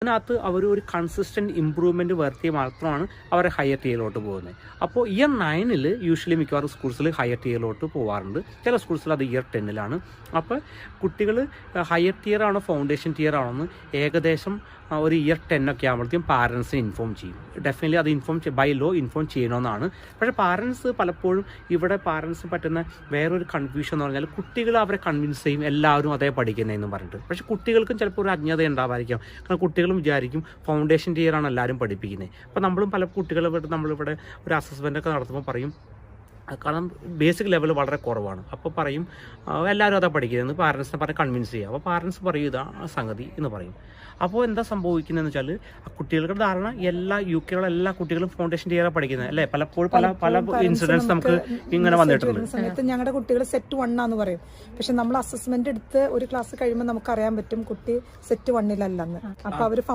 അതിനകത്ത് അവർ ഒരു consistent improvement വരുത്തിയ മാത്രമാണ് അവർ ഹയർ ടിയറിലോട്ട് പോകുന്നത്. അപ്പോൾ ഇയർ 9 യൂഷ്വലി മിക്കവാറും സ്കൂൾസിൽ ഹയർ ടിയറിലോട്ട് പോകാറുണ്ട്. ചില സ്കൂൾസിൽ അത് ഇയർ 10 അപ്പോൾ കുട്ടികൾ ഹയർ ടിയർ ആണോ ഫൗണ്ടേഷൻ ടിയർ ആണോ എന്ന് ഏകദേശം ഒരു ഇയർ 10 ഒക്കെ ആകുമ്പോഴത്തേക്കും പാരൻസിനെ ഇൻഫോം ചെയ്യും. ഡെഫിനറ്റ്ലി അത് ബൈ ലോ ഇൻഫോം ചെയ്യണമെന്നാണ്. പക്ഷേ പാരൻസ് പലപ്പോഴും ഇവിടെ പാരൻസ് പറ്റുന്ന വേറൊരു കൺഫ്യൂഷൻ എന്ന് പറഞ്ഞാൽ കുട്ടികൾ അവരെ കൺവിൻസ് ചെയ്യും എല്ലാവരും അതേ പഠിക്കുന്നതെന്ന് പറഞ്ഞിട്ട്. പക്ഷേ കുട്ടികൾക്കും ചിലപ്പോൾ ഒരു അജ്ഞത ഉണ്ടാവായിരിക്കാം. കാരണം കുട്ടികളും വിചാരിക്കും ഫൗണ്ടേഷൻ ടിയറാണ് എല്ലാവരും പഠിപ്പിക്കുന്നത്. അപ്പോൾ നമ്മളും പല കുട്ടികളെ നമ്മളിവിടെ ഒരു അസസ്മെൻ്റ് ഒക്കെ നടത്തുമ്പോൾ പറയും, കാരണം ബേസിക് ലെവൽ വളരെ കുറവാണ്. അപ്പോൾ പറയും എല്ലാവരും അതാ പഠിക്കുന്നതെന്ന് പാരൻസിനെ പറഞ്ഞ് കൺവിൻസ് ചെയ്യുക. അപ്പോൾ പാരൻസ് പറയും ഇതാ സംഗതി എന്ന് പറയും. അപ്പോൾ എന്താ സംഭവിക്കുന്നതെന്ന് വെച്ചാൽ കുട്ടികളുടെ ധാരണ എല്ലാ UK എല്ലാ കുട്ടികളും ഫൗണ്ടേഷൻ ടിയറാണ് പഠിക്കുന്നത് അല്ലേ. പലപ്പോഴും പല ഇൻസിഡൻസ് നമുക്ക് ഇങ്ങനെ വന്നിട്ടുണ്ട്. സമയത്ത് ഞങ്ങളുടെ കുട്ടികൾ സെറ്റ് 1 ആണെന്ന് പറയും. പക്ഷെ നമ്മൾ അസസ്മെന്റ് എടുത്ത് ഒരു ക്ലാസ് കഴിയുമ്പോൾ നമുക്ക് അറിയാൻ പറ്റും കുട്ടി സെറ്റ് 1 അല്ലെന്ന്. അപ്പോൾ അവർ